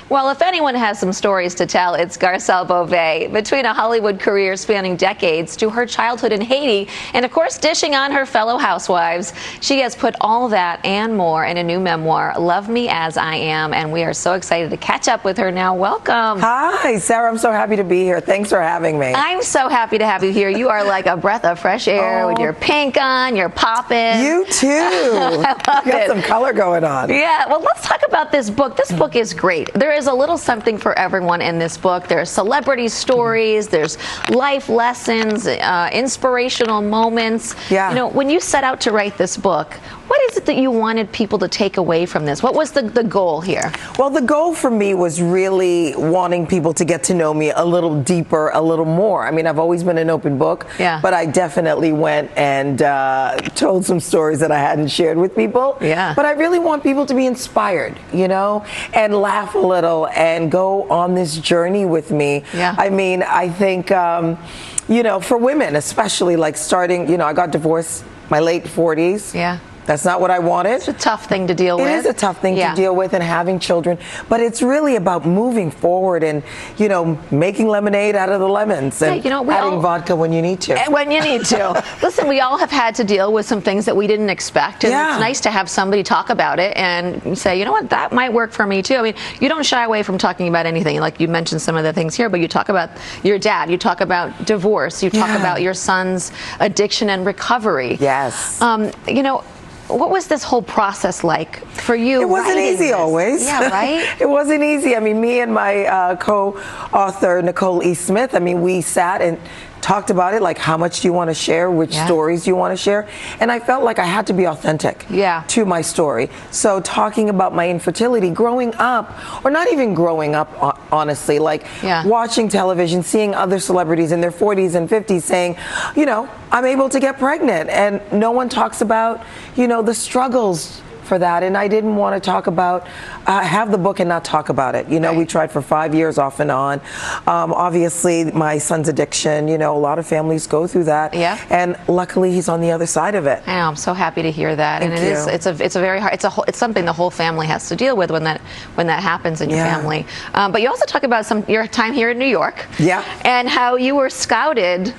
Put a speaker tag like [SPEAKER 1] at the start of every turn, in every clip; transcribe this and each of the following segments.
[SPEAKER 1] Well, if anyone has some stories to tell, it's Garcelle Beauvais. Between a Hollywood career spanning decades to her childhood in Haiti and, of course, dishing on her fellow housewives, she has put all that and more in a new memoir, Love Me As I Am, and we are so excited to catch up with her now. Welcome.
[SPEAKER 2] Hi, Sarah. I'm so happy to be here. Thanks for having me.
[SPEAKER 1] I'm so happy to have you here. You are like a breath of fresh air with your pink on, you're popping.
[SPEAKER 2] You too.
[SPEAKER 1] I love
[SPEAKER 2] you got
[SPEAKER 1] it.
[SPEAKER 2] some color going on.
[SPEAKER 1] Yeah, well, let's talk about this book. This book is great. There is a little something for everyone in this book. There's celebrity stories, there's life lessons, inspirational moments.
[SPEAKER 2] Yeah.
[SPEAKER 1] You know, when you set out to write this book, what is it that you wanted people to take away from this? What was the goal here?
[SPEAKER 2] Well, the goal for me was really wanting people to get to know me a little deeper, a little more. I mean, I've always been an open book, but I definitely went and told some stories that I hadn't shared with people.
[SPEAKER 1] Yeah.
[SPEAKER 2] But I really want people to be inspired, you know, and laugh a little and go on this journey with me.
[SPEAKER 1] Yeah.
[SPEAKER 2] I mean, I think, you know, for women especially, like starting, you know, I got divorced my late 40s.
[SPEAKER 1] Yeah.
[SPEAKER 2] That's not what I wanted.
[SPEAKER 1] It's a tough thing to deal with.
[SPEAKER 2] It is a tough thing to deal with, and having children. But it's really about moving forward and, you know, making lemonade out of the lemons and
[SPEAKER 1] you know,
[SPEAKER 2] adding vodka when you need to.
[SPEAKER 1] When you need to. Listen, we all have had to deal with some things that we didn't expect, and it's nice to have somebody talk about it and say, you know what, that might work for me too. I mean, you don't shy away from talking about anything. Like you mentioned some of the things here, but you talk about your dad, you talk about divorce, you talk about your son's addiction and recovery.
[SPEAKER 2] Yes.
[SPEAKER 1] You know, what was this whole process like for you?
[SPEAKER 2] It wasn't easy always.
[SPEAKER 1] Yeah, right?
[SPEAKER 2] It wasn't easy. I mean, me and my co-author, Nicole E. Smith, I mean, we sat and talked about it, like how much do you want to share, which stories do you want to share, and I felt like I had to be authentic to my story. So talking about my infertility, growing up, or not even growing up, honestly, like watching television, seeing other celebrities in their 40s and 50s saying, you know, I'm able to get pregnant, and no one talks about, you know, the struggles for that, and I didn't want to talk about, have the book and not talk about it. You know, we tried for 5 years off and on. Obviously, my son's addiction, you know, a lot of families go through that. Yeah. And luckily, he's on the other side of it.
[SPEAKER 1] I know, I'm so happy to hear that.
[SPEAKER 2] Thank
[SPEAKER 1] and
[SPEAKER 2] you.
[SPEAKER 1] It's a very hard, it's something the whole family has to deal with when that happens in your family. But you also talk about your time here in New York.
[SPEAKER 2] Yeah.
[SPEAKER 1] And how you were scouted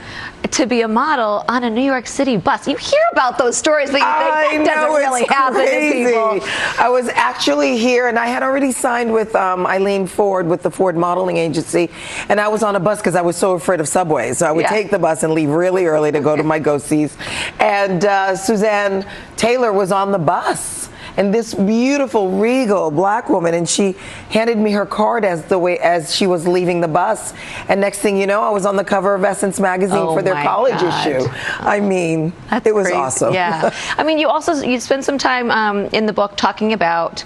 [SPEAKER 1] to be a model on a New York City bus. You hear about those stories, but you think that doesn't really happen to people.
[SPEAKER 2] I was actually here, and I had already signed with Eileen Ford with the Ford Modeling Agency, and I was on a bus because I was so afraid of subways. So I would take the bus and leave really early to go to my go-sees. And Suzanne Taylor was on the bus. And this beautiful, regal black woman, and she handed me her card as she was leaving the bus. And next thing you know, I was on the cover of Essence magazine for their college issue. I mean, it was awesome.
[SPEAKER 1] Yeah. I mean, you spend some time in the book talking about,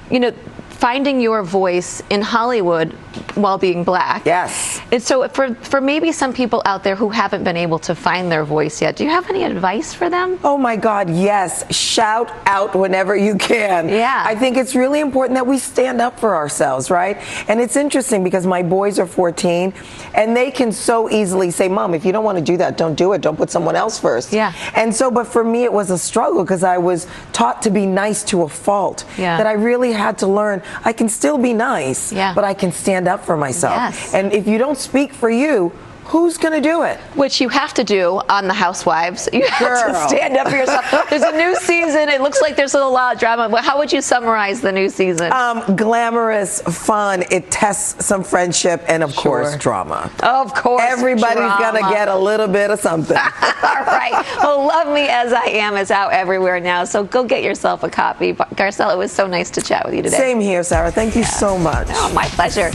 [SPEAKER 1] you know, finding your voice in Hollywood while being black.
[SPEAKER 2] Yes.
[SPEAKER 1] And so for maybe some people out there who haven't been able to find their voice yet, do you have any advice for them?
[SPEAKER 2] Oh my God, yes. Shout out whenever you can.
[SPEAKER 1] Yeah.
[SPEAKER 2] I think it's really important that we stand up for ourselves, right? And it's interesting because my boys are 14 and they can so easily say, Mom, if you don't want to do that, don't do it. Don't put someone else first.
[SPEAKER 1] Yeah.
[SPEAKER 2] And so, but for me, it was a struggle because I was taught to be nice to a fault.
[SPEAKER 1] Yeah.
[SPEAKER 2] That I really had to learn I can still be nice, but I can stand up for myself.
[SPEAKER 1] Yes.
[SPEAKER 2] And if you don't speak for you, who's going to do it?
[SPEAKER 1] Which you have to do on The Housewives. You have to stand up for yourself. There's a new season. It looks like there's a lot of drama. How would you summarize the new season?
[SPEAKER 2] Glamorous, fun. It tests some friendship and, of course, drama.
[SPEAKER 1] Of course,
[SPEAKER 2] everybody's going to get a little bit of something.
[SPEAKER 1] All right. Well, Love Me As I Am is out everywhere now, so go get yourself a copy. Garcelle, it was so nice to chat with you today.
[SPEAKER 2] Same here, Sarah. Thank you so much.
[SPEAKER 1] Oh, my pleasure.